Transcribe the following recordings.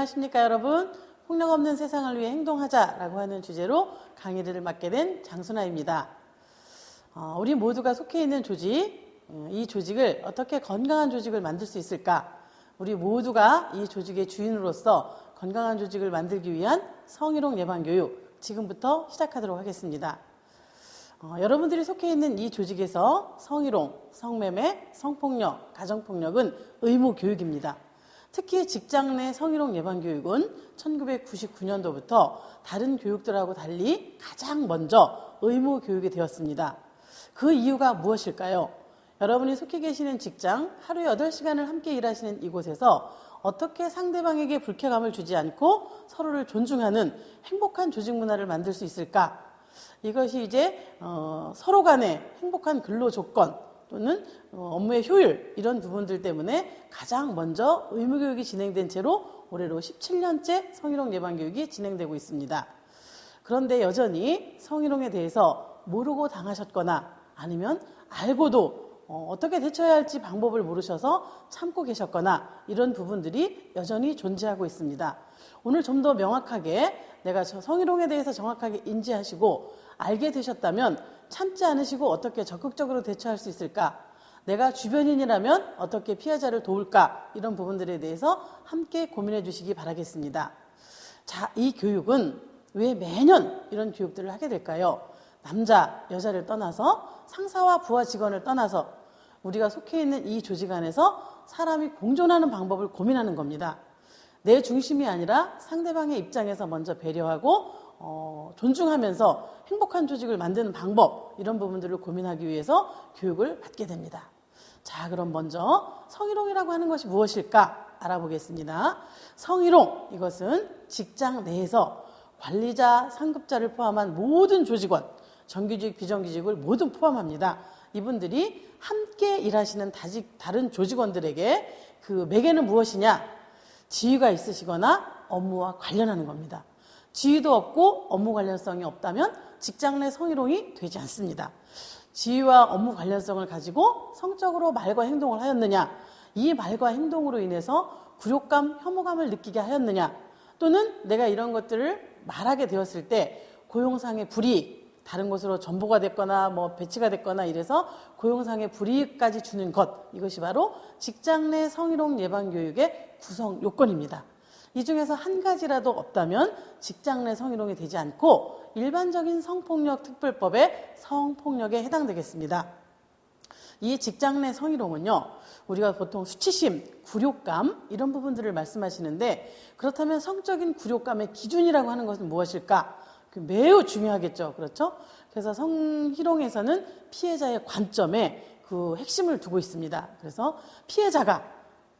안녕하십니까 여러분. 폭력 없는 세상을 위해 행동하자라고 하는 주제로 강의를 맡게 된 장순아입니다. 우리 모두가 속해 있는 조직, 이 조직을 어떻게 건강한 조직을 만들 수 있을까? 우리 모두가 이 조직의 주인으로서 건강한 조직을 만들기 위한 성희롱 예방교육 지금부터 시작하도록 하겠습니다. 여러분들이 속해 있는 이 조직에서 성희롱, 성매매, 성폭력, 가정폭력은 의무 교육입니다. 특히 직장 내 성희롱 예방교육은 1999년도부터 다른 교육들하고 달리 가장 먼저 의무 교육이 되었습니다. 그 이유가 무엇일까요? 여러분이 속해 계시는 직장, 하루에 8시간을 함께 일하시는 이곳에서 어떻게 상대방에게 불쾌감을 주지 않고 서로를 존중하는 행복한 조직 문화를 만들 수 있을까? 이것이 이제 서로 간의 행복한 근로 조건 또는 업무의 효율 이런 부분들 때문에 가장 먼저 의무교육이 진행된 채로 올해로 17년째 성희롱 예방교육이 진행되고 있습니다. 그런데 여전히 성희롱에 대해서 모르고 당하셨거나 아니면 알고도 어떻게 대처해야 할지 방법을 모르셔서 참고 계셨거나 이런 부분들이 여전히 존재하고 있습니다. 오늘 좀 더 명확하게 내가 성희롱에 대해서 정확하게 인지하시고 알게 되셨다면 참지 않으시고 어떻게 적극적으로 대처할 수 있을까? 내가 주변인이라면 어떻게 피해자를 도울까? 이런 부분들에 대해서 함께 고민해 주시기 바라겠습니다. 자, 이 교육은 왜 매년 이런 교육들을 하게 될까요? 남자, 여자를 떠나서 상사와 부하 직원을 떠나서 우리가 속해 있는 이 조직 안에서 사람이 공존하는 방법을 고민하는 겁니다. 내 중심이 아니라 상대방의 입장에서 먼저 배려하고 존중하면서 행복한 조직을 만드는 방법 이런 부분들을 고민하기 위해서 교육을 받게 됩니다. 자, 그럼 먼저 성희롱이라고 하는 것이 무엇일까 알아보겠습니다. 성희롱, 이것은 직장 내에서 관리자, 상급자를 포함한 모든 조직원, 정규직, 비정규직을 모두 포함합니다. 이분들이 함께 일하시는 다른 조직원들에게 그 매개는 무엇이냐? 지위가 있으시거나 업무와 관련하는 겁니다. 지위도 없고 업무 관련성이 없다면 직장 내 성희롱이 되지 않습니다. 지위와 업무 관련성을 가지고 성적으로 말과 행동을 하였느냐, 이 말과 행동으로 인해서 굴욕감, 혐오감을 느끼게 하였느냐, 또는 내가 이런 것들을 말하게 되었을 때 고용상의 불이익, 다른 곳으로 전보가 됐거나 배치가 됐거나 이래서 고용상의 불이익까지 주는 것, 이것이 바로 직장 내 성희롱 예방교육의 구성 요건입니다. 이 중에서 한 가지라도 없다면 직장 내 성희롱이 되지 않고 일반적인 성폭력 특별법의 성폭력에 해당되겠습니다. 이 직장 내 성희롱은요, 우리가 보통 수치심, 굴욕감 이런 부분들을 말씀하시는데, 그렇다면 성적인 굴욕감의 기준이라고 하는 것은 무엇일까? 매우 중요하겠죠. 그렇죠? 그래서 성희롱에서는 피해자의 관점에 그 핵심을 두고 있습니다. 그래서 피해자가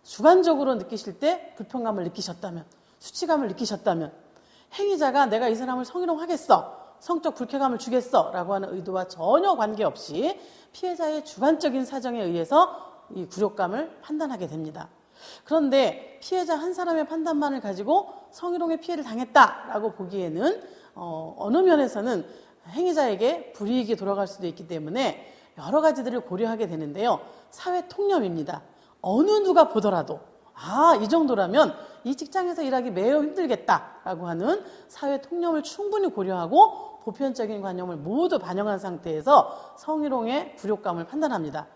주관적으로 느끼실 때 불편감을 느끼셨다면, 수치감을 느끼셨다면, 행위자가 내가 이 사람을 성희롱하겠어, 성적 불쾌감을 주겠어 라고 하는 의도와 전혀 관계없이 피해자의 주관적인 사정에 의해서 이 굴욕감을 판단하게 됩니다. 그런데 피해자 한 사람의 판단만을 가지고 성희롱의 피해를 당했다라고 보기에는 어느 면에서는 행위자에게 불이익이 돌아갈 수도 있기 때문에 여러 가지들을 고려하게 되는데요. 사회 통념입니다. 어느 누가 보더라도 이 정도라면 이 직장에서 일하기 매우 힘들겠다라고 하는 사회 통념을 충분히 고려하고 보편적인 관념을 모두 반영한 상태에서 성희롱의 굴욕감을 판단합니다.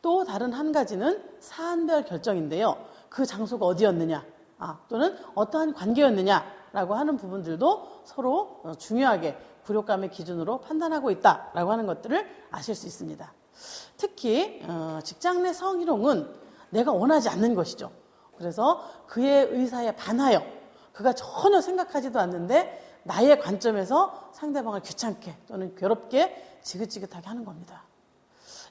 또 다른 한 가지는 사안별 결정인데요. 그 장소가 어디였느냐, 또는 어떠한 관계였느냐라고 하는 부분들도 서로 중요하게 굴욕감의 기준으로 판단하고 있다라고 하는 것들을 아실 수 있습니다. 특히 직장 내 성희롱은 내가 원하지 않는 것이죠. 그래서 그의 의사에 반하여 그가 전혀 생각하지도 않는데 나의 관점에서 상대방을 귀찮게 또는 괴롭게 지긋지긋하게 하는 겁니다.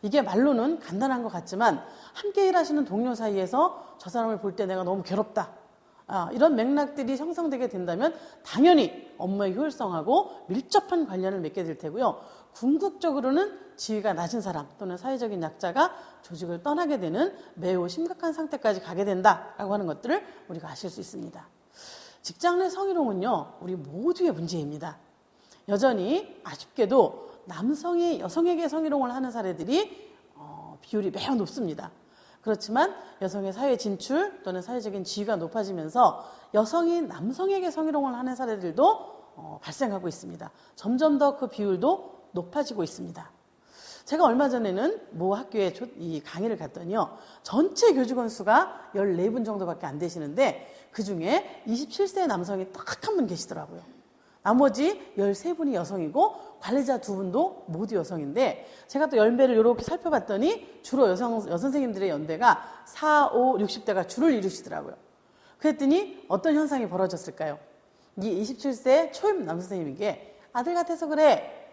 이게 말로는 간단한 것 같지만 함께 일하시는 동료 사이에서 저 사람을 볼 때 내가 너무 괴롭다, 이런 맥락들이 형성되게 된다면 당연히 업무의 효율성하고 밀접한 관련을 맺게 될 테고요. 궁극적으로는 지위가 낮은 사람 또는 사회적인 약자가 조직을 떠나게 되는 매우 심각한 상태까지 가게 된다라고 하는 것들을 우리가 아실 수 있습니다. 직장 내 성희롱은요, 우리 모두의 문제입니다. 여전히 아쉽게도 남성이 여성에게 성희롱을 하는 사례들이 비율이 매우 높습니다. 그렇지만 여성의 사회 진출 또는 사회적인 지위가 높아지면서 여성이 남성에게 성희롱을 하는 사례들도 발생하고 있습니다. 점점 더 그 비율도 높아지고 있습니다. 제가 얼마 전에는 모 학교에 이 강의를 갔더니요. 전체 교직원 수가 14분 정도밖에 안 되시는데 그중에 27세 남성이 딱 한 분 계시더라고요. 나머지 13분이 여성이고 관리자 2분도 모두 여성인데 제가 또 연배를 이렇게 살펴봤더니 주로 여선생님들의 연배가 4, 5, 60대가 주를 이루시더라고요. 그랬더니 어떤 현상이 벌어졌을까요? 이 27세 초임 남선생님에게 아들 같아서 그래,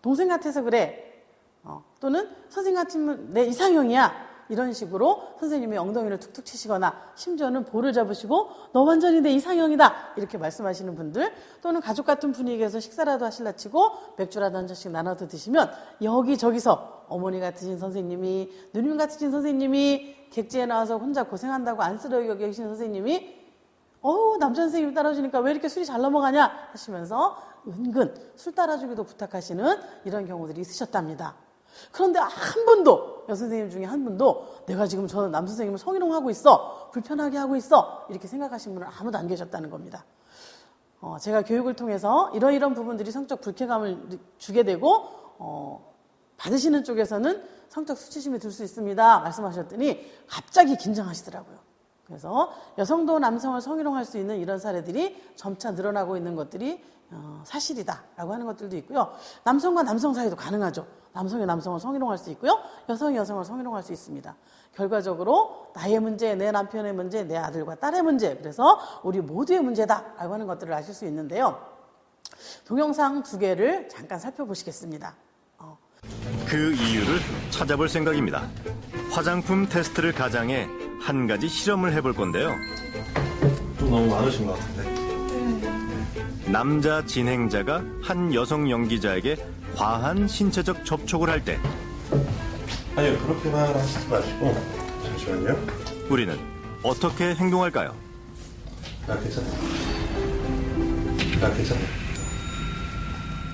동생 같아서 그래, 또는 선생님 같으면 내 이상형이야, 이런 식으로 선생님이 엉덩이를 툭툭 치시거나 심지어는 볼을 잡으시고 너 완전히 내 이상형이다 이렇게 말씀하시는 분들, 또는 가족 같은 분위기에서 식사라도 하실라 치고 맥주라도 한 잔씩 나눠서 드시면 여기저기서 어머니 같으신 선생님이, 누님 같으신 선생님이, 객지에 나와서 혼자 고생한다고 안쓰러워 여기시는 선생님이 남자 선생님 따라주니까 왜 이렇게 술이 잘 넘어가냐 하시면서 은근 술 따라주기도 부탁하시는 이런 경우들이 있으셨답니다. 그런데 한 분도, 여선생님 중에 한 분도 내가 지금 저 남선생님을 성희롱하고 있어, 불편하게 하고 있어, 이렇게 생각하신 분은 아무도 안 계셨다는 겁니다. 제가 교육을 통해서 이런 부분들이 성적 불쾌감을 주게 되고 받으시는 쪽에서는 성적 수치심이 들 수 있습니다 말씀하셨더니 갑자기 긴장하시더라고요. 그래서 여성도 남성을 성희롱할 수 있는 이런 사례들이 점차 늘어나고 있는 것들이 사실이다라고 하는 것들도 있고요. 남성과 남성 사이도 가능하죠. 남성이 남성을 성희롱할 수 있고요. 여성이 여성을 성희롱할 수 있습니다. 결과적으로 나의 문제, 내 남편의 문제, 내 아들과 딸의 문제, 그래서 우리 모두의 문제다라고 하는 것들을 아실 수 있는데요. 동영상 2개를 잠깐 살펴보시겠습니다. 그 이유를 찾아볼 생각입니다. 화장품 테스트를 가장해 한 가지 실험을 해볼 건데요. 좀 너무 많으신 것 같은데. 남자 진행자가 한 여성 연기자에게 과한 신체적 접촉을 할 때 아니요, 그렇게만 하시지 마시고. 잠시만요. 우리는 어떻게 행동할까요? 나 괜찮아. 나 괜찮아.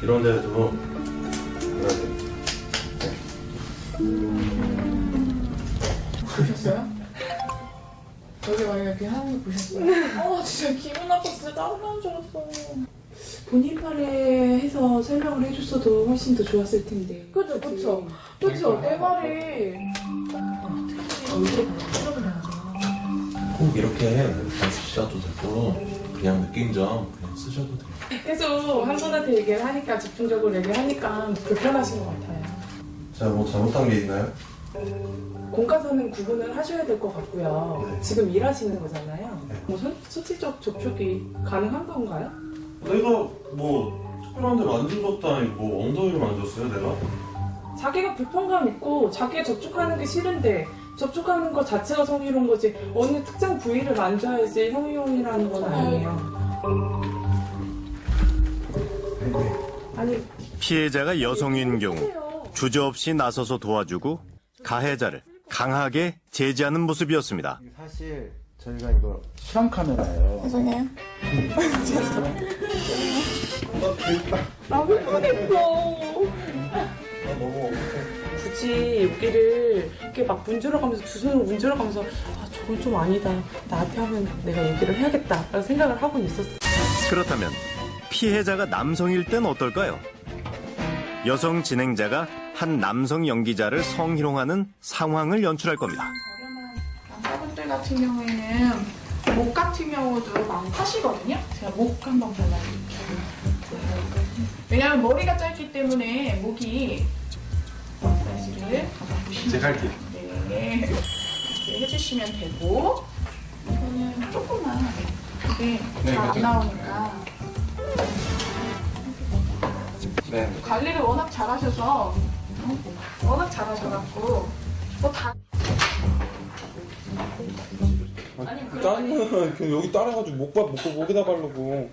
이런 데도 그래야 돼. 보셨어요? 여기 막 이렇게 하는 거 보셨어요? 진짜 기분 나빴어. 짜증나는 줄 알았어. 본인 말에 해서 설명을 해줬어도 훨씬 더 좋았을 텐데. 그죠. 내 말이. 꼭 이렇게 쓰셔도 되고 그냥 느낀점 그냥 쓰셔도 돼요. 계속 한 분한테 얘기를 하니까, 집중적으로 얘기하니까 불편하신 것 같아요. 제가 뭐 잘못한 게 있나요? 공과사는 구분을 하셔야 될 것 같고요. 네. 지금 일하시는 거잖아요. 네. 뭐 수치적 접촉이 가능한 건가요? 내가 뭐 특별한 데 만진 것도 아니고 뭐 엉덩이를 만졌어요, 내가? 자기가 불편감 있고 자기가 접촉하는 게 싫은데 접촉하는 것 자체가 성희롱 거지, 어느 특정 부위를 만져야지 성희롱이라는 건 아니에요. 아니, 피해자가 여성인 경우 주저없이 나서서 도와주고 가해자를 강하게 제지하는 모습이었습니다. 사실 저희가 이거 실험 카메라예요. 죄송해요. 나 흥분했어. 굳이 여기를 이렇게 막 문질러가면서, 두 손으로 문질러가면서 저건 좀 아니다, 나한테 하면 내가 얘기를 해야겠다 라는 생각을 하고는 있었어. 그렇다면 피해자가 남성일 땐 어떨까요? 여성 진행자가 한 남성 연기자를 성희롱하는 상황을 연출할 겁니다. 저렴한 남자분들 같은 경우에는 목 같은 경우도 많이 타시거든요. 제가 목 한번 발라드릴게요. 왜냐면 머리가 짧기 때문에 목이 사이즈를 한번 보시면 제가 할게요. 네, 이렇게 해주시면 되고, 이거는 조금만 이게 잘 안 나오니까. 네. 관리를 워낙 잘하셔서, 워낙 잘하셔갖고 뭐 다. 짜증나. 그냥 여기 따라가지고 목에다 바르고.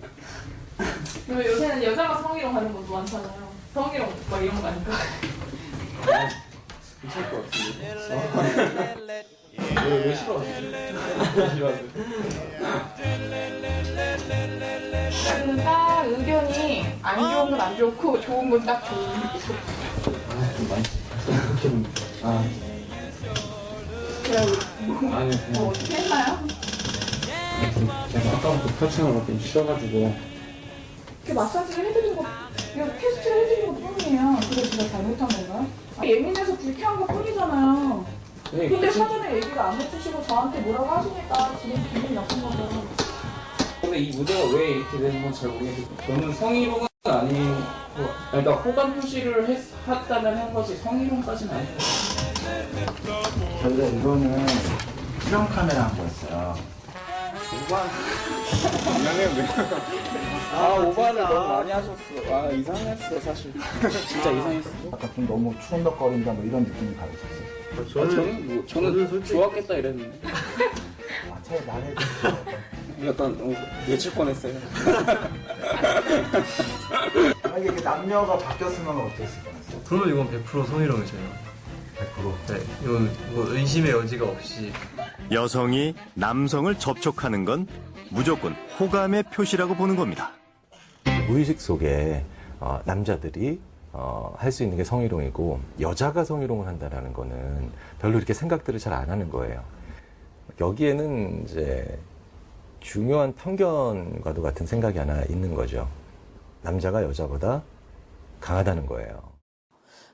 요새는 여자가 성희롱 하는 것도 많잖아요. 성희롱 막 이런 거 아닐까? 괜찮을 것 같은데. 왜 싫어? 저는 딱 의견이 안 좋은 건 안 좋고 좋은 건 딱 좋은. 아니 그냥 어떻게 했나요? 제가 아까부터 터치하는 거 좀 싫어가지고 이렇게 마사지를 해드린 거, 그냥 테스트를 해드린 것 뿐이에요. 그게 제가 잘못한 건가요? 예민해서 불쾌한 것 뿐이잖아요. 근데 사전에 얘기를 안 해주시고 저한테 뭐라고 하시니까 지금 기분이 나쁜 거죠. 근데 이 무대가 왜 이렇게 되는 건 잘 모르겠어요. 저는 성희롱은 아니고 그러니까 호감 표시를 했다면 한 거지 성희롱까지는 아니고 저희가 이거는 실험 카메라 한 거였어요. 오바를 너무 많이 하셨어. 이상했어 사실. 진짜 이상했어. 아까 좀 너무 추운덕거린다 뭐 이런 느낌이 받으셨어요. 저는 좋았겠다 이랬는데. 차라리 말해도 약간 외칠 뻔했어요. 만약에 이게 남녀가 바뀌었으면 어땠을 뻔했어요? 그러면 이건 100% 성희롱이죠. 100%. 네, 이건 뭐 의심의 여지가 없이. 여성이 남성을 접촉하는 건 무조건 호감의 표시라고 보는 겁니다. 무의식 속에 남자들이 할 수 있는 게 성희롱이고 여자가 성희롱을 한다라는 거는 별로 이렇게 생각들을 잘 안 하는 거예요. 여기에는 이제 중요한 편견과도 같은 생각이 하나 있는 거죠. 남자가 여자보다 강하다는 거예요.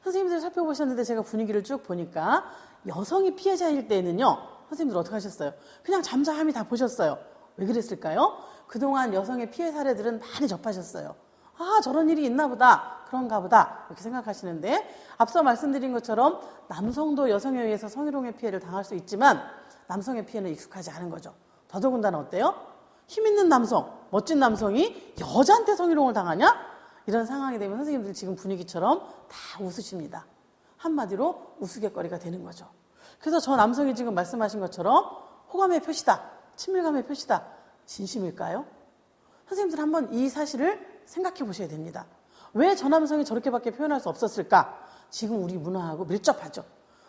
선생님들 살펴보셨는데 제가 분위기를 쭉 보니까 여성이 피해자일 때는요. 선생님들 어떻게 하셨어요? 그냥 잠잠히 다 보셨어요. 왜 그랬을까요? 그동안 여성의 피해 사례들은 많이 접하셨어요. 아, 저런 일이 있나 보다. 그런가 보다. 이렇게 생각하시는데 앞서 말씀드린 것처럼 남성도 여성에 의해서 성희롱의 피해를 당할 수 있지만 남성의 피해는 익숙하지 않은 거죠. 더더군다나 어때요? 힘 있는 남성, 멋진 남성이 여자한테 성희롱을 당하냐? 이런 상황이 되면 선생님들 지금 분위기처럼 다 웃으십니다. 한마디로 우스갯거리가 되는 거죠. 그래서 저 남성이 지금 말씀하신 것처럼 호감의 표시다, 친밀감의 표시다. 진심일까요? 선생님들 한번 이 사실을 생각해 보셔야 됩니다. 왜 저 남성이 저렇게밖에 표현할 수 없었을까? 지금 우리 문화하고 밀접하죠.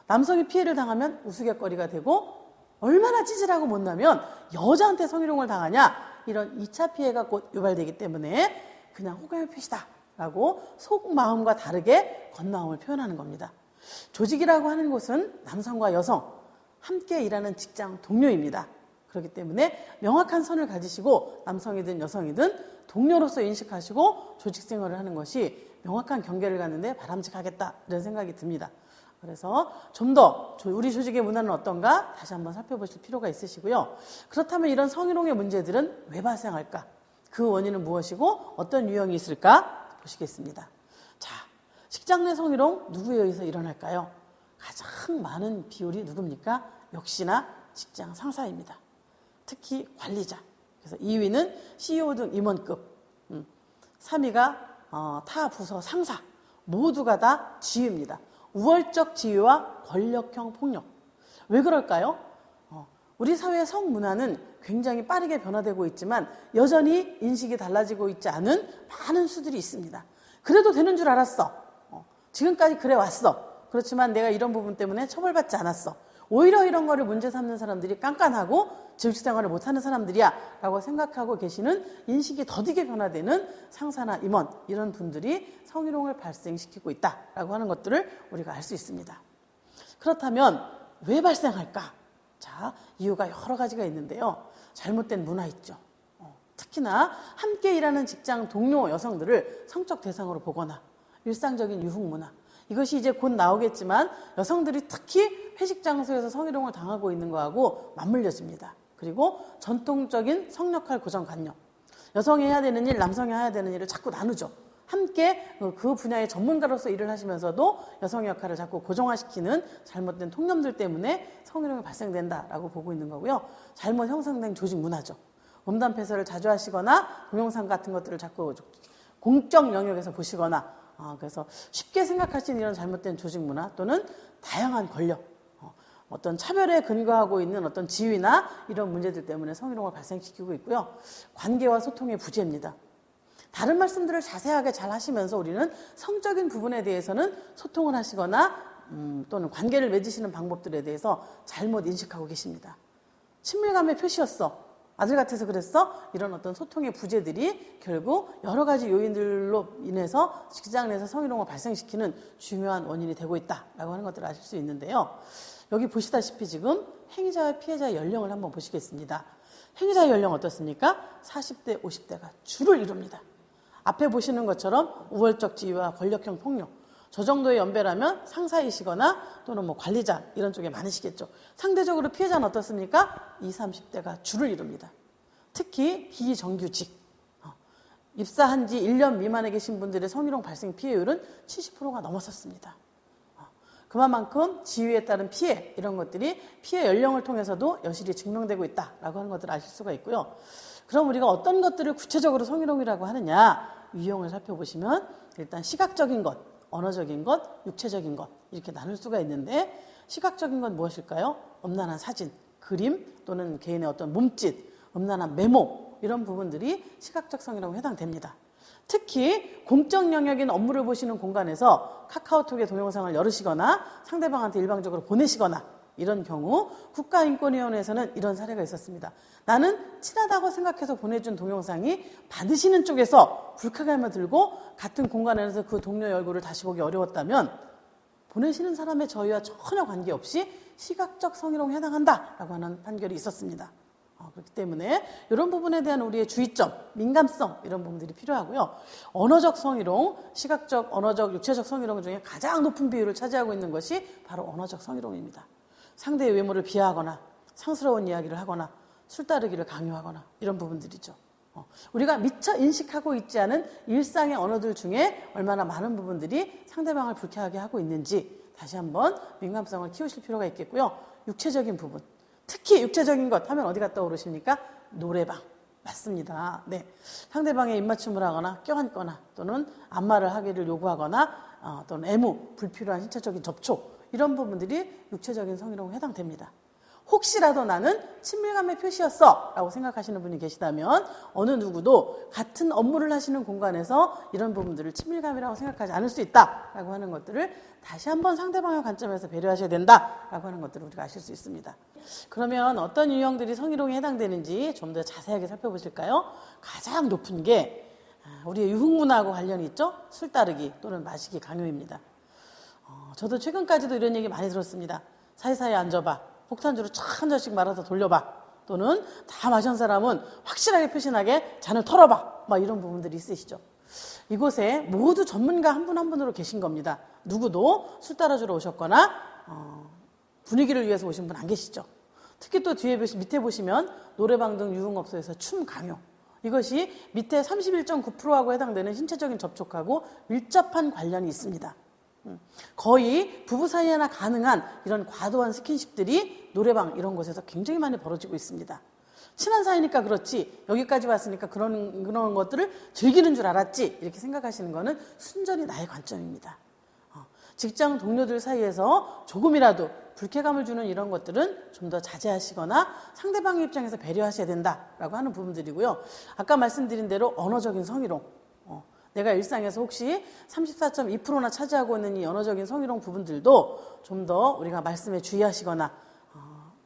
남성이 피해를 당하면 우스갯거리가 되고 얼마나 찌질하고 못나면 여자한테 성희롱을 당하냐? 이런 2차 피해가 곧 유발되기 때문에 그냥 호감의 표시다 라고 속마음과 다르게 겉마음을 표현하는 겁니다. 조직이라고 하는 곳은 남성과 여성 함께 일하는 직장 동료입니다. 그렇기 때문에 명확한 선을 가지시고 남성이든 여성이든 동료로서 인식하시고 조직 생활을 하는 것이 명확한 경계를 갖는데 바람직하겠다 이런 생각이 듭니다. 그래서 좀 더 우리 조직의 문화는 어떤가 다시 한번 살펴보실 필요가 있으시고요. 그렇다면 이런 성희롱의 문제들은 왜 발생할까? 그 원인은 무엇이고 어떤 유형이 있을까 보시겠습니다. 자, 직장 내 성희롱 누구에 의해서 일어날까요? 가장 많은 비율이 누굽니까? 역시나 직장 상사입니다. 특히 관리자. 그래서 2위는 CEO 등 임원급, 3위가 타 부서 상사. 모두가 다 지위입니다. 우월적 지위와 권력형 폭력. 왜 그럴까요? 우리 사회의 성문화는 굉장히 빠르게 변화되고 있지만 여전히 인식이 달라지고 있지 않은 많은 수들이 있습니다. 그래도 되는 줄 알았어. 지금까지 그래 왔어. 그렇지만 내가 이런 부분 때문에 처벌받지 않았어. 오히려 이런 거를 문제 삼는 사람들이 깐깐하고 조직생활을 못하는 사람들이야 라고 생각하고 계시는 인식이 더디게 변화되는 상사나 임원 이런 분들이 성희롱을 발생시키고 있다라고 하는 것들을 우리가 알 수 있습니다. 그렇다면 왜 발생할까? 자, 이유가 여러 가지가 있는데요. 잘못된 문화 있죠. 특히나 함께 일하는 직장 동료 여성들을 성적 대상으로 보거나 일상적인 유흥 문화. 이것이 이제 곧 나오겠지만 여성들이 특히 회식 장소에서 성희롱을 당하고 있는 거하고 맞물려집니다. 그리고 전통적인 성역할 고정관념. 여성이 해야 되는 일, 남성이 해야 되는 일을 자꾸 나누죠. 함께 그 분야의 전문가로서 일을 하시면서도 여성의 역할을 자꾸 고정화시키는 잘못된 통념들 때문에 성희롱이 발생된다라고 보고 있는 거고요. 잘못 형성된 조직 문화죠. 몸담 패설을 자주 하시거나 동영상 같은 것들을 자꾸 공적 영역에서 보시거나 그래서 쉽게 생각하시는 이런 잘못된 조직 문화 또는 다양한 권력, 어떤 차별에 근거하고 있는 어떤 지위나 이런 문제들 때문에 성희롱을 발생시키고 있고요. 관계와 소통의 부재입니다. 다른 말씀들을 자세하게 잘 하시면서 우리는 성적인 부분에 대해서는 소통을 하시거나 또는 관계를 맺으시는 방법들에 대해서 잘못 인식하고 계십니다. 친밀감의 표시였어. 아들 같아서 그랬어? 이런 어떤 소통의 부재들이 결국 여러 가지 요인들로 인해서 직장 내에서 성희롱을 발생시키는 중요한 원인이 되고 있다라고 하는 것들을 아실 수 있는데요. 여기 보시다시피 지금 행위자와 피해자의 연령을 한번 보시겠습니다. 행위자의 연령 어떻습니까? 40대, 50대가 주를 이룹니다. 앞에 보시는 것처럼 우월적 지위와 권력형 폭력, 저 정도의 연배라면 상사이시거나 또는 뭐 관리자 이런 쪽에 많으시겠죠. 상대적으로 피해자는 어떻습니까? 20, 30대가 주를 이룹니다. 특히 비정규직, 입사한 지 1년 미만에 계신 분들의 성희롱 발생 피해율은 70%가 넘었었습니다. 그만큼 지위에 따른 피해, 이런 것들이 피해 연령을 통해서도 여실히 증명되고 있다라고 하는 것들을 아실 수가 있고요. 그럼 우리가 어떤 것들을 구체적으로 성희롱이라고 하느냐, 유형을 살펴보시면 일단 시각적인 것, 언어적인 것, 육체적인 것 이렇게 나눌 수가 있는데, 시각적인 건 무엇일까요? 음란한 사진, 그림 또는 개인의 어떤 몸짓, 음란한 메모 이런 부분들이 시각적 성희롱에 해당됩니다. 특히 공적 영역인 업무를 보시는 공간에서 카카오톡에 동영상을 열으시거나 상대방한테 일방적으로 보내시거나 이런 경우 국가인권위원회에서는 이런 사례가 있었습니다. 나는 친하다고 생각해서 보내준 동영상이 받으시는 쪽에서 불쾌감을 들고 같은 공간에서 그 동료의 얼굴을 다시 보기 어려웠다면 보내시는 사람의 저희와 전혀 관계없이 시각적 성희롱에 해당한다라고 하는 판결이 있었습니다. 그렇기 때문에 이런 부분에 대한 우리의 주의점, 민감성 이런 부분들이 필요하고요. 언어적 성희롱, 시각적, 언어적, 육체적 성희롱 중에 가장 높은 비율을 차지하고 있는 것이 바로 언어적 성희롱입니다. 상대의 외모를 비하하거나 상스러운 이야기를 하거나 술 따르기를 강요하거나 이런 부분들이죠. 우리가 미처 인식하고 있지 않은 일상의 언어들 중에 얼마나 많은 부분들이 상대방을 불쾌하게 하고 있는지 다시 한번 민감성을 키우실 필요가 있겠고요. 육체적인 부분, 특히 육체적인 것 하면 어디가 떠오르십니까? 노래방. 맞습니다. 네. 상대방의 입맞춤을 하거나 껴안거나 또는 안마를 하기를 요구하거나 또는 애무, 불필요한 신체적인 접촉 이런 부분들이 육체적인 성희롱에 해당됩니다. 혹시라도 나는 친밀감의 표시였어 라고 생각하시는 분이 계시다면 어느 누구도 같은 업무를 하시는 공간에서 이런 부분들을 친밀감이라고 생각하지 않을 수 있다라고 하는 것들을 다시 한번 상대방의 관점에서 배려하셔야 된다라고 하는 것들을 우리가 아실 수 있습니다. 그러면 어떤 유형들이 성희롱에 해당되는지 좀 더 자세하게 살펴보실까요? 가장 높은 게 우리의 유흥문화하고 관련이 있죠. 술 따르기 또는 마시기 강요입니다. 저도 최근까지도 이런 얘기 많이 들었습니다. 사이사이 앉아봐. 폭탄주로 한 잔씩 말아서 돌려봐. 또는 다 마신 사람은 확실하게 표시나게 잔을 털어봐. 막 이런 부분들이 있으시죠. 이곳에 모두 전문가 한 분 한 분으로 계신 겁니다. 누구도 술 따라주러 오셨거나 분위기를 위해서 오신 분 안 계시죠. 특히 또 밑에 보시면 노래방 등 유흥업소에서 춤 강요. 이것이 밑에 31.9%하고 해당되는 신체적인 접촉하고 밀접한 관련이 있습니다. 거의 부부 사이에나 가능한 이런 과도한 스킨십들이 노래방 이런 곳에서 굉장히 많이 벌어지고 있습니다. 친한 사이니까 그렇지 여기까지 왔으니까 그런 것들을 즐기는 줄 알았지 이렇게 생각하시는 거는 순전히 나의 관점입니다. 직장 동료들 사이에서 조금이라도 불쾌감을 주는 이런 것들은 좀 더 자제하시거나 상대방의 입장에서 배려하셔야 된다라고 하는 부분들이고요. 아까 말씀드린 대로 언어적인 성희롱, 내가 일상에서 혹시 34.2%나 차지하고 있는 이 언어적인 성희롱 부분들도 좀 더 우리가 말씀에 주의하시거나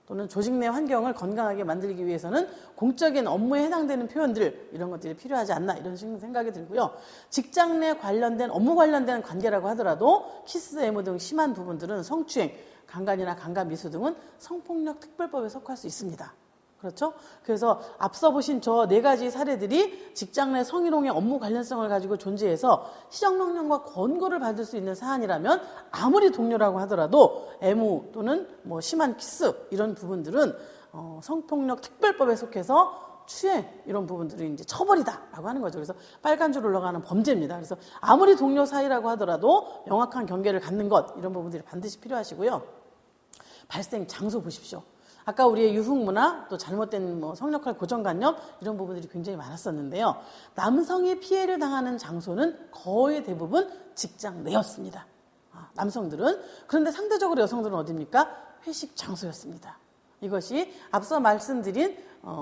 또는 조직 내 환경을 건강하게 만들기 위해서는 공적인 업무에 해당되는 표현들 이런 것들이 필요하지 않나 이런 생각이 들고요. 직장 내 관련된 업무 관련된 관계라고 하더라도 키스, 애무 등 심한 부분들은 성추행, 강간이나 강간미수 등은 성폭력 특별법에 속할 수 있습니다. 그렇죠? 그래서 앞서 보신 저 4가지 사례들이 직장 내 성희롱의 업무 관련성을 가지고 존재해서 시정명령과 권고를 받을 수 있는 사안이라면 아무리 동료라고 하더라도 애무 또는 뭐 심한 키스 이런 부분들은 성폭력 특별법에 속해서 추행 이런 부분들이 이제 처벌이다라고 하는 거죠. 그래서 빨간 줄 올라가는 범죄입니다. 그래서 아무리 동료 사이라고 하더라도 명확한 경계를 갖는 것 이런 부분들이 반드시 필요하시고요. 발생 장소 보십시오. 아까 우리의 유흥문화, 또 잘못된 성역할 고정관념 이런 부분들이 굉장히 많았었는데요. 남성이 피해를 당하는 장소는 거의 대부분 직장 내였습니다. 남성들은. 그런데 상대적으로 여성들은 어디입니까? 회식 장소였습니다. 이것이 앞서 말씀드린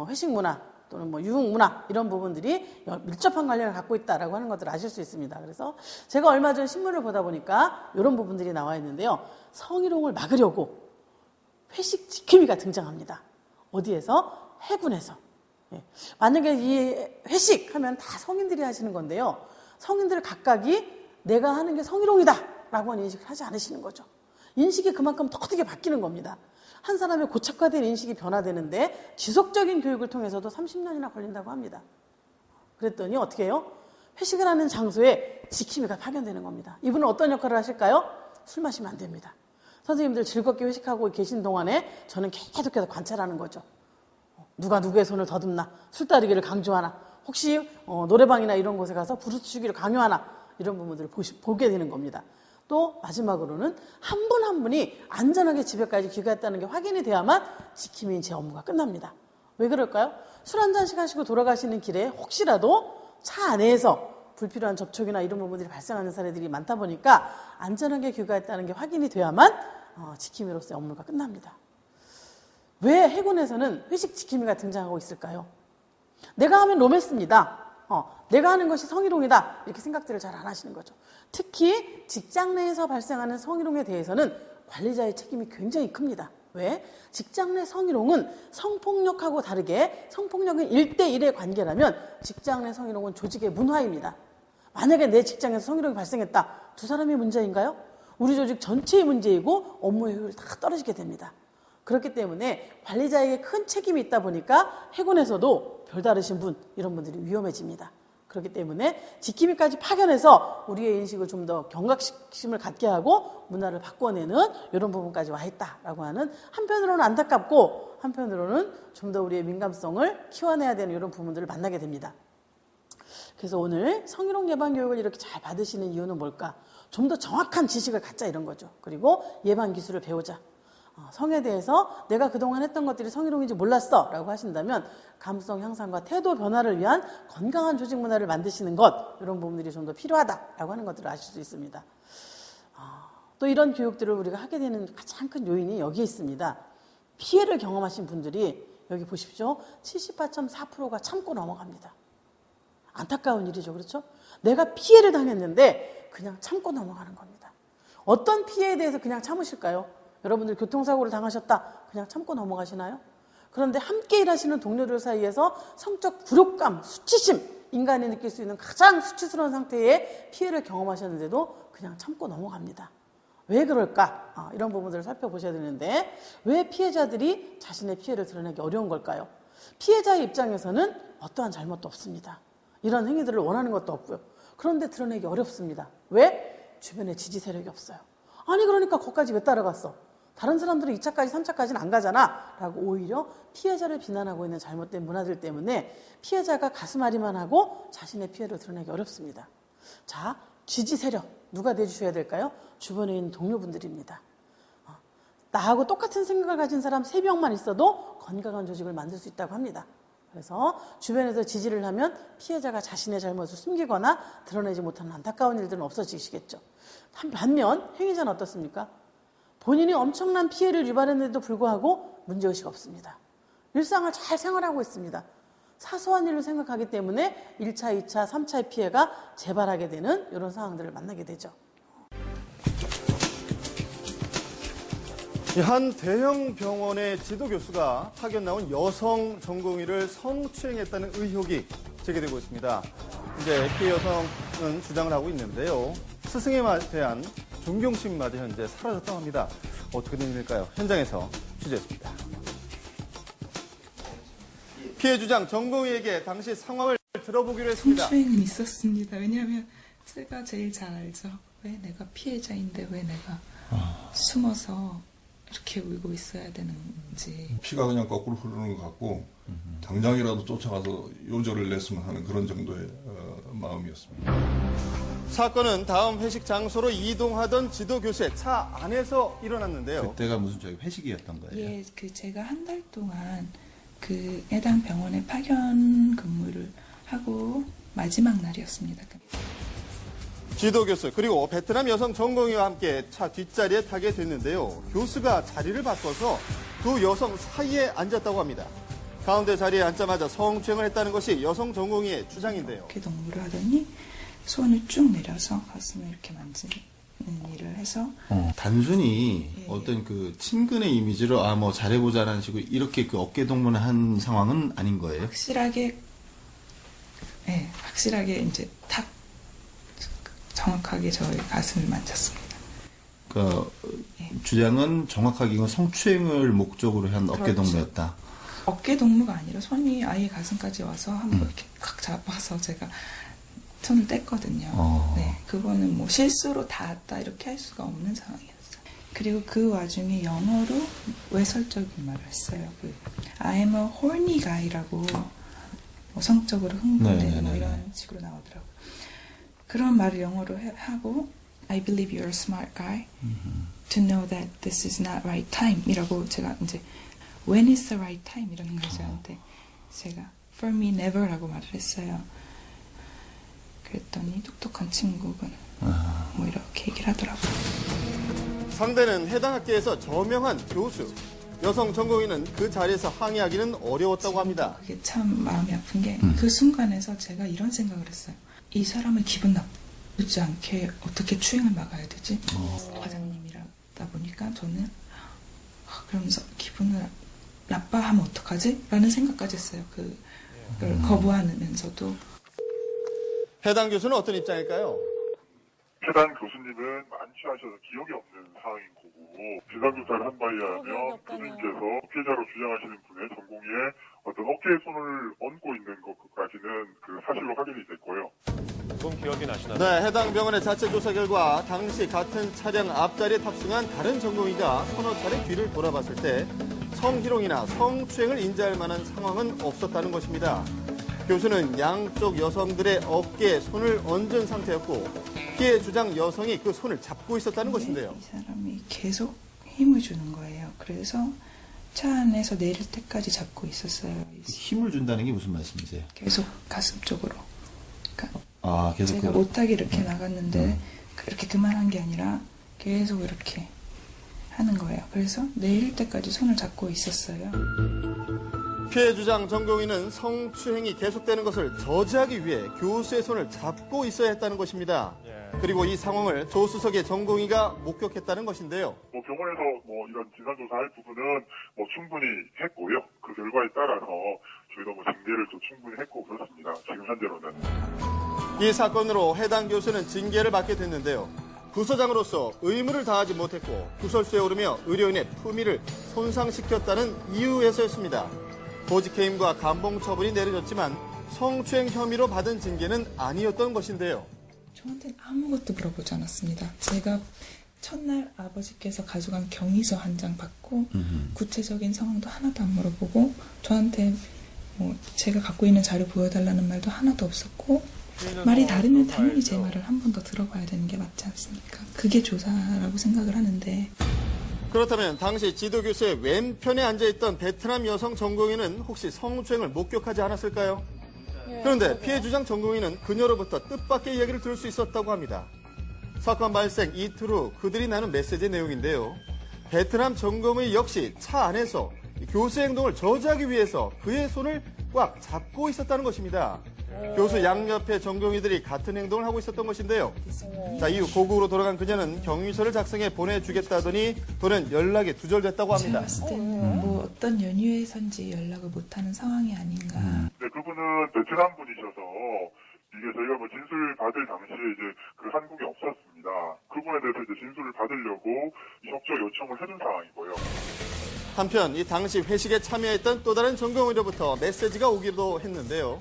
회식 문화 또는 유흥문화 이런 부분들이 밀접한 관련을 갖고 있다라고 하는 것들을 아실 수 있습니다. 그래서 제가 얼마 전 신문을 보다 보니까 이런 부분들이 나와 있는데요. 성희롱을 막으려고 회식 지킴이가 등장합니다. 어디에서? 해군에서. 만약에 이 회식 하면 다 성인들이 하시는 건데요. 성인들 각각이 내가 하는 게 성희롱이다 라고 인식을 하지 않으시는 거죠. 인식이 그만큼 더 크게 바뀌는 겁니다. 한 사람의 고착화된 인식이 변화되는데 지속적인 교육을 통해서도 30년이나 걸린다고 합니다. 그랬더니 어떻게 해요? 회식을 하는 장소에 지킴이가 파견되는 겁니다. 이분은 어떤 역할을 하실까요? 술 마시면 안 됩니다. 선생님들 즐겁게 회식하고 계신 동안에 저는 계속해서 관찰하는 거죠. 누가 누구의 손을 더듬나, 술 따르기를 강조하나, 혹시 노래방이나 이런 곳에 가서 부르추기를 강요하나, 이런 부분들을 보게 되는 겁니다. 또 마지막으로는 한 분 한 분이 안전하게 집에까지 귀가했다는 게 확인이 돼야만 지킴이인 제 업무가 끝납니다. 왜 그럴까요? 술 한 잔씩 하시고 돌아가시는 길에 혹시라도 차 안에서 불필요한 접촉이나 이런 부분들이 발생하는 사례들이 많다 보니까 안전하게 귀가했다는 게 확인이 돼야만 지킴이로서의 업무가 끝납니다. 왜 해군에서는 회식 지킴이가 등장하고 있을까요? 내가 하면 로맨스입니다. 내가 하는 것이 성희롱이다. 이렇게 생각들을 잘 안 하시는 거죠. 특히 직장 내에서 발생하는 성희롱에 대해서는 관리자의 책임이 굉장히 큽니다. 왜? 직장 내 성희롱은 성폭력하고 다르게 성폭력은 1대1의 관계라면 직장 내 성희롱은 조직의 문화입니다. 만약에 내 직장에서 성희롱이 발생했다. 두 사람의 문제인가요? 우리 조직 전체의 문제이고 업무 효율이 다 떨어지게 됩니다. 그렇기 때문에 관리자에게 큰 책임이 있다 보니까 해군에서도 별다르신 분, 이런 분들이 위험해집니다. 그렇기 때문에 지킴이까지 파견해서 우리의 인식을 좀 더 경각심을 갖게 하고 문화를 바꿔내는 이런 부분까지 와 있다라고 하는, 한편으로는 안타깝고 한편으로는 좀 더 우리의 민감성을 키워내야 되는 이런 부분들을 만나게 됩니다. 그래서 오늘 성희롱 예방 교육을 이렇게 잘 받으시는 이유는 뭘까? 좀 더 정확한 지식을 갖자 이런 거죠. 그리고 예방 기술을 배우자. 성에 대해서 내가 그동안 했던 것들이 성희롱인지 몰랐어 라고 하신다면 감수성 향상과 태도 변화를 위한 건강한 조직 문화를 만드시는 것, 이런 부분들이 좀 더 필요하다라고 하는 것들을 아실 수 있습니다. 또 이런 교육들을 우리가 하게 되는 가장 큰 요인이 여기에 있습니다. 피해를 경험하신 분들이 여기 보십시오. 78.4%가 참고 넘어갑니다. 안타까운 일이죠. 그렇죠? 내가 피해를 당했는데 그냥 참고 넘어가는 겁니다. 어떤 피해에 대해서 그냥 참으실까요? 여러분들 교통사고를 당하셨다. 그냥 참고 넘어가시나요? 그런데 함께 일하시는 동료들 사이에서 성적 굴욕감, 수치심, 인간이 느낄 수 있는 가장 수치스러운 상태의 피해를 경험하셨는데도 그냥 참고 넘어갑니다. 왜 그럴까? 이런 부분들을 살펴보셔야 되는데, 왜 피해자들이 자신의 피해를 드러내기 어려운 걸까요? 피해자의 입장에서는 어떠한 잘못도 없습니다. 이런 행위들을 원하는 것도 없고요. 그런데 드러내기 어렵습니다. 왜? 주변에 지지 세력이 없어요. 아니 그러니까 거기까지 왜 따라갔어? 다른 사람들은 2차까지 3차까지는 안 가잖아 라고 오히려 피해자를 비난하고 있는 잘못된 문화들 때문에 피해자가 가슴앓이만 하고 자신의 피해를 드러내기 어렵습니다. 자, 지지 세력 누가 내주셔야 될까요? 주변에 있는 동료분들입니다. 나하고 똑같은 생각을 가진 사람 3명만 있어도 건강한 조직을 만들 수 있다고 합니다. 그래서 주변에서 지지를 하면 피해자가 자신의 잘못을 숨기거나 드러내지 못하는 안타까운 일들은 없어지시겠죠. 반면 행위자는 어떻습니까? 본인이 엄청난 피해를 유발했는데도 불구하고 문제의식 없습니다. 일상을 잘 생활하고 있습니다. 사소한 일을 생각하기 때문에 1차, 2차, 3차의 피해가 재발하게 되는 이런 상황들을 만나게 되죠. 한 대형 병원의 지도 교수가 파견 나온 여성 전공의를 성추행했다는 의혹이 제기되고 있습니다. 이제 피해 여성은 주장을 하고 있는데요. 스승에 대한 존경심마저 현재 사라졌다고 합니다. 어떻게 된 일일까요? 현장에서 취재했습니다. 피해 주장 전공의에게 당시 상황을 들어보기로 했습니다. 성추행은 있었습니다. 왜냐하면 제가 제일 잘 알죠. 왜 내가 피해자인데 왜 내가 숨어서 이렇게 울고 있어야 되는지. 피가 그냥 거꾸로 흐르는 것 같고 당장이라도 쫓아가서 요절을 냈으면 하는 그런 정도의 마음이었습니다. 사건은 다음 회식 장소로 이동하던 지도 교수의 차 안에서 일어났는데요. 그때가 무슨 저희 회식이었던 거예요? 예, 제가 한 달 동안 그 해당 병원에 파견 근무를 하고 마지막 날이었습니다. 지도 교수 그리고 베트남 여성 전공의와 함께 차 뒷자리에 타게 됐는데요. 교수가 자리를 바꿔서 두 여성 사이에 앉았다고 합니다. 가운데 자리에 앉자마자 성추행을 했다는 것이 여성 전공의의 주장인데요. 이렇게 농구를 하더니 손을 쭉 내려서 가슴을 이렇게 만지는 일을 해서 단순히 예. 어떤 그 친근의 이미지로 뭐 잘해보자라는 식으로 이렇게 그 어깨 동무를 한 상황은 아닌 거예요? 확실하게 이제 탁 정확하게 저의 가슴을 만졌습니다. 그 네. 주장은 정확하게 이건 성추행을 목적으로 한 그렇죠. 어깨동무였다. 어깨 동무가 아니라 손이 아예 가슴까지 와서 한번 이렇게 각 잡아서 제가 손을 뗐거든요. 네, 그거는 뭐 실수로 닿았다 이렇게 할 수가 없는 상황이었어요. 그리고 그 와중에 영어로 외설적인 말을 했어요. 그 I'm a horny guy라고 뭐 성적으로 흥분되는 뭐 이런 식으로 나오더라고요. 그런 말을 영어로 하고 I believe you're a smart guy to know that this is not right time 이라고 제가 이제 when is the right time 이라는 걸 저한테 제가 for me never라고 말을 했어요. 그랬더니 똑똑한 친구분 뭐 이렇게 얘기를 하더라고요. 상대는 해당 학교에서 저명한 교수. 여성 전공의는 그 자리에서 항의하기는 어려웠다고 합니다. 그게 참 마음이 아픈 게 그 순간에서 제가 이런 생각을 했어요. 이 사람을 기분 나쁘지 않게 어떻게 추행을 막아야 되지? 과장님이라다 보니까 저는 그러면서 기분을 나빠하면 어떡하지? 라는 생각까지 했어요. 그걸 거부하면서도. 해당 교수는 어떤 입장일까요? 해당 교수님은 만취하셔서 기억이 없는 상황인 거고 진상조사를 한 바에 의하면 교수님께서 피해자로 주장하시는 분의 전공의의 어떤 어깨에 손을 얹고 있는 것까지는 그 사실로 확인이 됐고요. 좀 기억이 나시나요? 네, 해당 병원의 자체 조사 결과 당시 같은 차량 앞자리에 탑승한 다른 전공의가 서너 차례 뒤를 돌아봤을 때 성희롱이나 성추행을 인지할 만한 상황은 없었다는 것입니다. 교수는 양쪽 여성들의 어깨에 손을 얹은 상태였고 피해 주장 여성이 그 손을 잡고 있었다는 것인데요. 이 사람이 계속 힘을 주는 거예요. 그래서 차 안에서 내릴 때까지 잡고 있었어요. 힘을 준다는 게 무슨 말씀이세요? 계속 가슴 쪽으로. 그러니까 계속 제가 못하게 이렇게 나갔는데 이렇게 그만한 게 아니라 계속 이렇게 하는 거예요. 그래서 내릴 때까지 손을 잡고 있었어요. 피해 주장 전공의는 성추행이 계속되는 것을 저지하기 위해 교수의 손을 잡고 있어야 했다는 것입니다. 그리고 이 상황을 조수석의 전공의가 목격했다는 것인데요. 뭐 병원에서 뭐 이런 진상조사할 부분은 뭐 충분히 했고요. 그 결과에 따라서 저희도 뭐 징계를 또 충분히 했고 그렇습니다. 지금 현재로는. 이 사건으로 해당 교수는 징계를 받게 됐는데요. 부서장으로서 의무를 다하지 못했고 구설수에 오르며 의료인의 품위를 손상시켰다는 이유에서였습니다. 보직해임과 감봉 처분이 내려졌지만 성추행 혐의로 받은 징계는 아니었던 것인데요. 저한테는 아무것도 물어보지 않았습니다. 제가 첫날 아버지께서 가져간 경위서 한 장 받고 구체적인 상황도 하나도 안 물어보고 저한테 뭐 제가 갖고 있는 자료 보여달라는 말도 하나도 없었고 말이 다르면 당연히 제 말을 한 번 더 들어봐야 되는 게 맞지 않습니까? 그게 조사라고 생각을 하는데 그렇다면 당시 지도교수의 왼편에 앉아있던 베트남 여성 전공의는 혹시 성추행을 목격하지 않았을까요? 그런데 피해 주장 전공의는 그녀로부터 뜻밖의 이야기를 들을 수 있었다고 합니다. 사건 발생 이틀 후 그들이 나눈 메시지 내용인데요. 베트남 전공의 역시 차 안에서 교수의 행동을 저지하기 위해서 그의 손을 꽉 잡고 있었다는 것입니다. 교수 양옆의 전공의들이 같은 행동을 하고 있었던 것인데요. 자, 이후 고국으로 돌아간 그녀는 경위서를 작성해 보내주겠다더니 또는 연락이 두절됐다고 합니다. 제가 봤을 때는 뭐 어떤 연유에선지 연락을 못하는 상황이 아닌가. 네, 그분은 베트남 분이셔서 이게 저희가 뭐 진술 받을 당시에 이제 그 한국에 없었습니다. 그분에 대해서 이제 진술을 받으려고 협조 요청을 해준 상황이고요. 한편 이 당시 회식에 참여했던 또 다른 전공의로부터 메시지가 오기도 했는데요.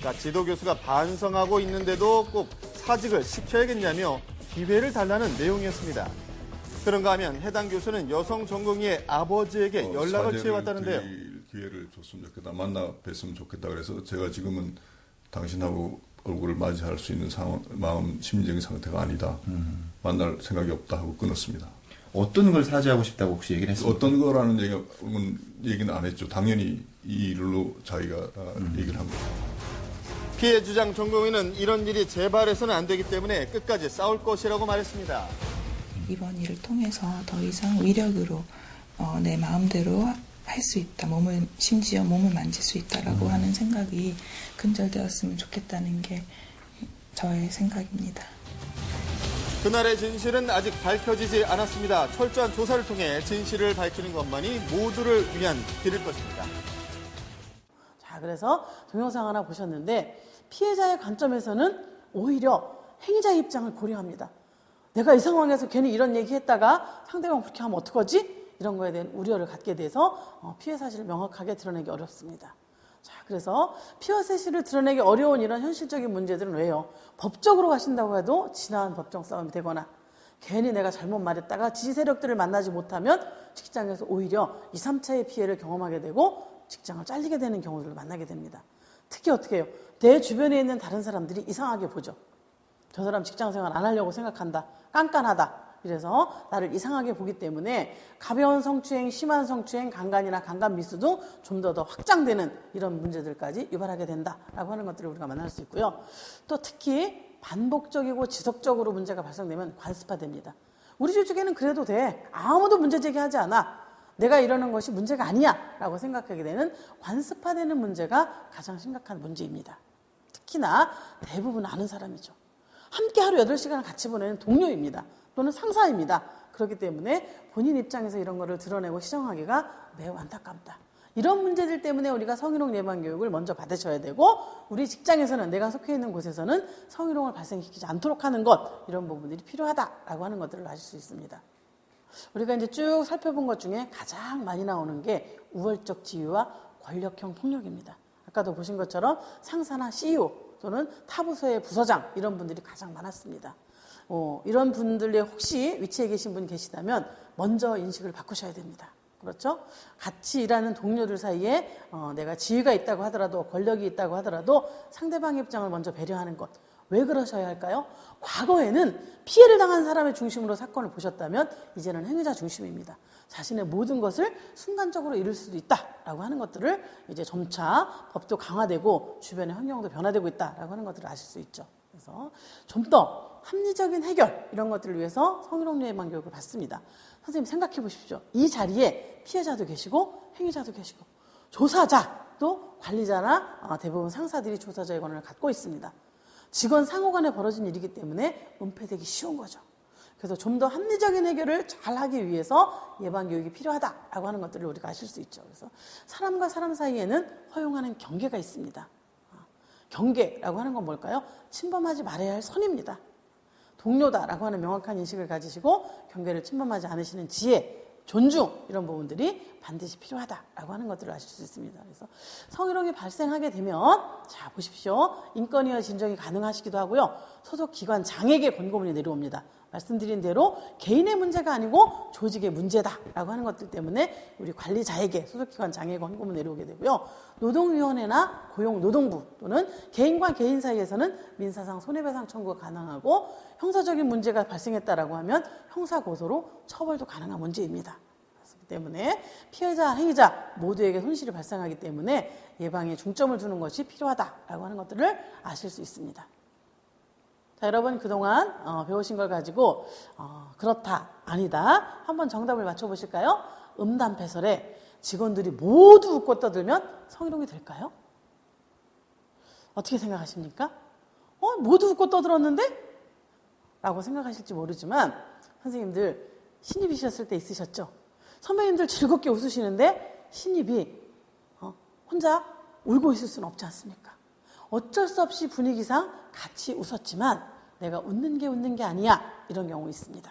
자, 지도교수가 반성하고 있는데도 꼭 사직을 시켜야겠냐며 기회를 달라는 내용이었습니다. 그런가 하면 해당 교수는 여성 전공의의 아버지에게 연락을 취해왔다는데요. 기회를 줬으면 좋겠다. 만나 뵀으면 좋겠다. 그래서 제가 지금은 당신하고 얼굴을 맞이할 수 있는 상황, 마음, 심정의 상태가 아니다. 만날 생각이 없다 하고 끊었습니다. 어떤 걸 사죄하고 싶다고 혹시 얘기를 했습니까? 어떤 거라는 얘기는 안 했죠. 당연히 이 일로 자기가 얘기를 합니다. 피해 주장 전공의는 이런 일이 재발해서는 안 되기 때문에 끝까지 싸울 것이라고 말했습니다. 이번 일을 통해서 더 이상 위력으로 내 마음대로 할 수 있다. 심지어 몸을 만질 수 있다라고 하는 생각이 근절되었으면 좋겠다는 게 저의 생각입니다. 그날의 진실은 아직 밝혀지지 않았습니다. 철저한 조사를 통해 진실을 밝히는 것만이 모두를 위한 길일 것입니다. 자, 그래서 동영상 하나 보셨는데 피해자의 관점에서는 오히려 행위자 입장을 고려합니다. 내가 이 상황에서 괜히 이런 얘기 했다가 상대방 그렇게 하면 어떡하지? 이런 거에 대한 우려를 갖게 돼서 피해 사실을 명확하게 드러내기 어렵습니다. 자, 그래서 피해 사실을 드러내기 어려운 이런 현실적인 문제들은 왜요? 법적으로 가신다고 해도 지나한 법정 싸움이 되거나 괜히 내가 잘못 말했다가 지지 세력들을 만나지 못하면 직장에서 오히려 2, 3차의 피해를 경험하게 되고 직장을 잘리게 되는 경우들을 만나게 됩니다. 특히 어떻게 해요? 내 주변에 있는 다른 사람들이 이상하게 보죠. 저 사람 직장생활 안 하려고 생각한다. 깐깐하다. 이래서 나를 이상하게 보기 때문에 가벼운 성추행, 심한 성추행, 강간이나 강간 미수 등 좀 더 확장되는 이런 문제들까지 유발하게 된다라고 하는 것들을 우리가 만날 수 있고요. 또 특히 반복적이고 지속적으로 문제가 발생되면 관습화됩니다. 우리 조직에는 그래도 돼. 아무도 문제 제기하지 않아. 내가 이러는 것이 문제가 아니야 라고 생각하게 되는 관습화되는 문제가 가장 심각한 문제입니다. 특히나 대부분 아는 사람이죠. 함께 하루 8시간을 같이 보내는 동료입니다. 또는 상사입니다. 그렇기 때문에 본인 입장에서 이런 거를 드러내고 시정하기가 매우 안타깝다. 이런 문제들 때문에 우리가 성희롱 예방 교육을 먼저 받으셔야 되고 우리 직장에서는 내가 속해 있는 곳에서는 성희롱을 발생시키지 않도록 하는 것 이런 부분들이 필요하다라고 하는 것들을 아실 수 있습니다. 우리가 이제 쭉 살펴본 것 중에 가장 많이 나오는 게 우월적 지위와 권력형 폭력입니다. 아까도 보신 것처럼 상사나 CEO 또는 타부서의 부서장 이런 분들이 가장 많았습니다. 이런 분들의 혹시 위치에 계신 분 계시다면 먼저 인식을 바꾸셔야 됩니다. 그렇죠? 같이 일하는 동료들 사이에 내가 지위가 있다고 하더라도 권력이 있다고 하더라도 상대방의 입장을 먼저 배려하는 것. 왜 그러셔야 할까요? 과거에는 피해를 당한 사람의 중심으로 사건을 보셨다면 이제는 행위자 중심입니다. 자신의 모든 것을 순간적으로 잃을 수도 있다라고 하는 것들을 이제 점차 법도 강화되고 주변의 환경도 변화되고 있다라고 하는 것들을 아실 수 있죠. 그래서 좀 더 합리적인 해결 이런 것들을 위해서 성희롱 예방 교육을 받습니다. 선생님 생각해 보십시오. 이 자리에 피해자도 계시고 행위자도 계시고 조사자도 관리자나 대부분 상사들이 조사자의 권한을 갖고 있습니다. 직원 상호 간에 벌어진 일이기 때문에 은폐되기 쉬운 거죠. 그래서 좀 더 합리적인 해결을 잘 하기 위해서 예방 교육이 필요하다라고 하는 것들을 우리가 아실 수 있죠. 그래서 사람과 사람 사이에는 허용하는 경계가 있습니다. 경계라고 하는 건 뭘까요? 침범하지 말아야 할 선입니다. 동료다라고 하는 명확한 인식을 가지시고 경계를 침범하지 않으시는 지혜, 존중 이런 부분들이 반드시 필요하다라고 하는 것들을 아실 수 있습니다. 그래서 성희롱이 발생하게 되면 자 보십시오. 인권위와 진정이 가능하시기도 하고요. 소속 기관 장에게 권고문이 내려옵니다. 말씀드린 대로 개인의 문제가 아니고 조직의 문제다라고 하는 것들 때문에 우리 관리자에게 소속기관 장에게 권고문 내려오게 되고요. 노동위원회나 고용노동부 또는 개인과 개인 사이에서는 민사상 손해배상 청구가 가능하고 형사적인 문제가 발생했다라고 하면 형사고소로 처벌도 가능한 문제입니다. 그렇기 때문에 피해자, 행위자 모두에게 손실이 발생하기 때문에 예방에 중점을 두는 것이 필요하다라고 하는 것들을 아실 수 있습니다. 자, 여러분 그동안 배우신 걸 가지고 그렇다, 아니다 한번 정답을 맞춰보실까요? 음담패설에 직원들이 모두 웃고 떠들면 성희롱이 될까요? 어떻게 생각하십니까? 모두 웃고 떠들었는데? 라고 생각하실지 모르지만 선생님들 신입이셨을 때 있으셨죠? 선배님들 즐겁게 웃으시는데 신입이 혼자 울고 있을 수는 없지 않습니까? 어쩔 수 없이 분위기상 같이 웃었지만 내가 웃는 게 아니야 이런 경우 있습니다.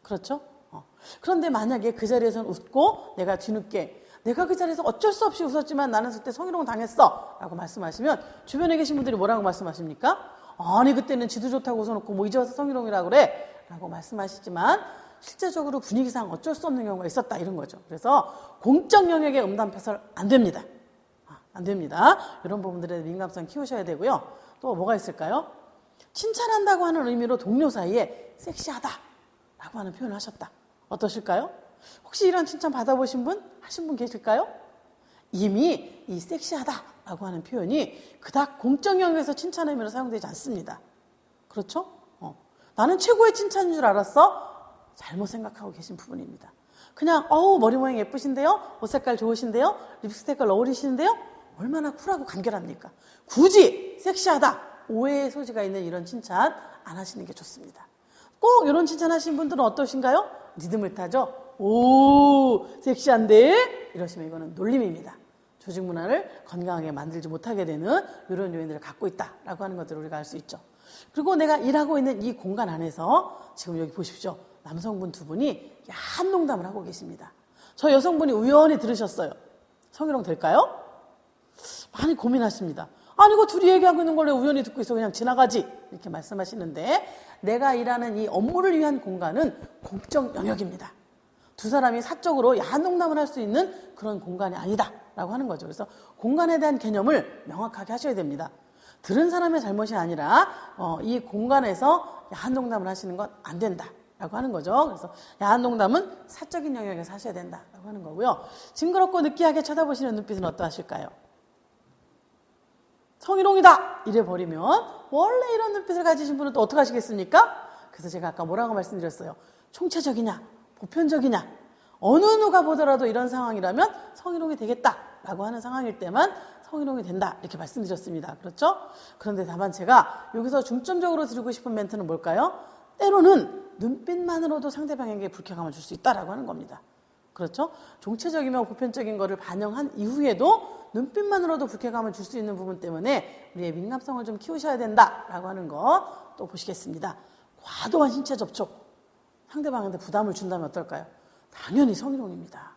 그렇죠? 그런데 만약에 그 자리에서는 웃고 내가 뒤늦게 내가 그 자리에서 어쩔 수 없이 웃었지만 나는 그때 성희롱 당했어 라고 말씀하시면 주변에 계신 분들이 뭐라고 말씀하십니까? 아니 그때는 지도 좋다고 웃어놓고 뭐 이제 와서 성희롱이라고 그래 라고 말씀하시지만 실제적으로 분위기상 어쩔 수 없는 경우가 있었다 이런 거죠. 그래서 공적 영역의 음담패설 안 됩니다. 안 됩니다. 이런 부분들에 민감성 키우셔야 되고요. 또 뭐가 있을까요? 칭찬한다고 하는 의미로 동료 사이에 섹시하다라고 하는 표현을 하셨다. 어떠실까요? 혹시 이런 칭찬 받아보신 분? 하신 분 계실까요? 이미 이 섹시하다라고 하는 표현이 그닥 공적 영역에서 칭찬 의미로 사용되지 않습니다. 그렇죠? 나는 최고의 칭찬인 줄 알았어? 잘못 생각하고 계신 부분입니다. 그냥 머리 모양 예쁘신데요? 옷 색깔 좋으신데요? 립스틱 색깔 어울리시는데요? 얼마나 쿨하고 간결합니까? 굳이 섹시하다, 오해의 소지가 있는 이런 칭찬 안 하시는 게 좋습니다. 꼭 이런 칭찬 하신 분들은 어떠신가요? 리듬을 타죠? 오, 섹시한데? 이러시면 이거는 놀림입니다. 조직 문화를 건강하게 만들지 못하게 되는 이런 요인들을 갖고 있다라고 하는 것들을 우리가 알 수 있죠. 그리고 내가 일하고 있는 이 공간 안에서 지금 여기 보십시오. 남성분 두 분이 야한 농담을 하고 계십니다. 저 여성분이 우연히 들으셨어요. 성희롱 될까요? 많이 고민하십니다. 아니 이거 둘이 얘기하고 있는 걸 왜 우연히 듣고 있어, 그냥 지나가지, 이렇게 말씀하시는데, 내가 일하는 이 업무를 위한 공간은 공적 영역입니다. 두 사람이 사적으로 야한 농담을 할 수 있는 그런 공간이 아니다 라고 하는 거죠. 그래서 공간에 대한 개념을 명확하게 하셔야 됩니다. 들은 사람의 잘못이 아니라 이 공간에서 야한 농담을 하시는 건 안 된다 라고 하는 거죠. 그래서 야한 농담은 사적인 영역에서 하셔야 된다 라고 하는 거고요. 징그럽고 느끼하게 쳐다보시는 눈빛은 어떠하실까요? 성희롱이다 이래 버리면 원래 이런 눈빛을 가지신 분은 또 어떻게 하시겠습니까? 그래서 제가 아까 뭐라고 말씀드렸어요? 총체적이냐 보편적이냐, 어느 누가 보더라도 이런 상황이라면 성희롱이 되겠다라고 하는 상황일 때만 성희롱이 된다 이렇게 말씀드렸습니다. 그렇죠? 그런데 다만 제가 여기서 중점적으로 드리고 싶은 멘트는 뭘까요? 때로는 눈빛만으로도 상대방에게 불쾌감을 줄 수 있다라고 하는 겁니다. 그렇죠? 종체적이며 보편적인 거를 반영한 이후에도 눈빛만으로도 불쾌감을 줄 수 있는 부분 때문에 우리의 민감성을 좀 키우셔야 된다라고 하는 거 또 보시겠습니다. 과도한 신체 접촉, 상대방한테 부담을 준다면 어떨까요? 당연히 성희롱입니다.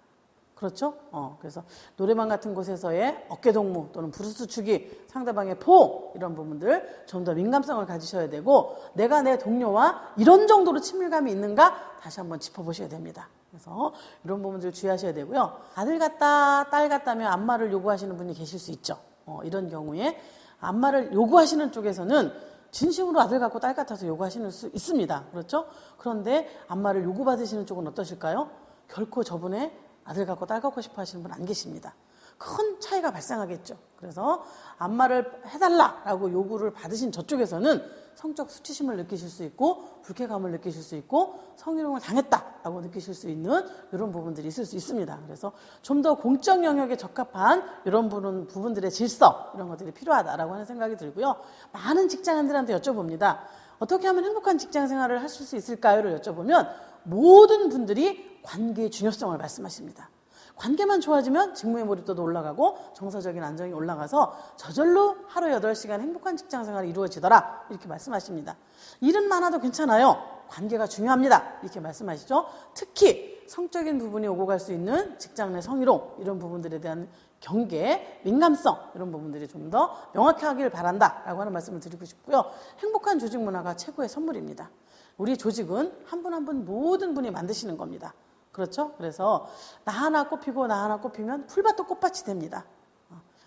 그렇죠? 그래서 노래방 같은 곳에서의 어깨동무 또는 브루스 축이, 상대방의 포, 이런 부분들 좀 더 민감성을 가지셔야 되고, 내가 내 동료와 이런 정도로 친밀감이 있는가 다시 한번 짚어보셔야 됩니다. 그래서 이런 부분들 주의하셔야 되고요. 아들 같다, 딸 같다며 안마를 요구하시는 분이 계실 수 있죠. 이런 경우에 안마를 요구하시는 쪽에서는 진심으로 아들 같고 딸 같아서 요구하시는 수 있습니다. 그렇죠? 그런데 안마를 요구받으시는 쪽은 어떠실까요? 결코 저분의 아들 같고 딸 같고 싶어 하시는 분 안 계십니다. 큰 차이가 발생하겠죠. 그래서 안마를 해달라라고 요구를 받으신 저쪽에서는 성적 수치심을 느끼실 수 있고 불쾌감을 느끼실 수 있고 성희롱을 당했다라고 느끼실 수 있는 이런 부분들이 있을 수 있습니다. 그래서 좀 더 공적 영역에 적합한 이런 부분들의 질서, 이런 것들이 필요하다라고 하는 생각이 들고요. 많은 직장인들한테 여쭤봅니다. 어떻게 하면 행복한 직장 생활을 하실 수 있을까요?를 여쭤보면 모든 분들이 관계의 중요성을 말씀하십니다. 관계만 좋아지면 직무의 몰입도도 올라가고 정서적인 안정이 올라가서 저절로 하루 8시간 행복한 직장생활이 이루어지더라, 이렇게 말씀하십니다. 일은 많아도 괜찮아요. 관계가 중요합니다. 이렇게 말씀하시죠. 특히 성적인 부분이 오고 갈 수 있는 직장 내 성희롱, 이런 부분들에 대한 경계, 민감성, 이런 부분들이 좀 더 명확하길 바란다라고 하는 말씀을 드리고 싶고요. 행복한 조직 문화가 최고의 선물입니다. 우리 조직은 한 분 한 분 모든 분이 만드시는 겁니다. 그렇죠? 그래서 나 하나 꼽히고 나 하나 꼽히면 풀밭도 꽃밭이 됩니다.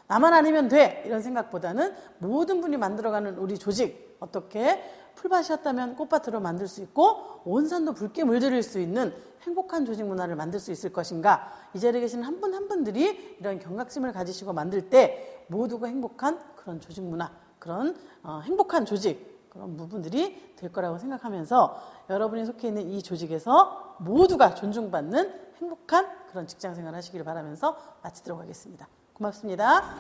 나만 아니면 돼, 이런 생각보다는 모든 분이 만들어가는 우리 조직, 어떻게 풀밭이었다면 꽃밭으로 만들 수 있고 온 산도 붉게 물들일 수 있는 행복한 조직 문화를 만들 수 있을 것인가. 이 자리에 계시는 한 분 한 분들이 이런 경각심을 가지시고 만들 때 모두가 행복한 그런 조직 문화, 그런 행복한 조직, 그런 부분들이 될 거라고 생각하면서 여러분이 속해 있는 이 조직에서 모두가 존중받는 행복한 그런 직장 생활 하시기를 바라면서 마치도록 하겠습니다. 고맙습니다.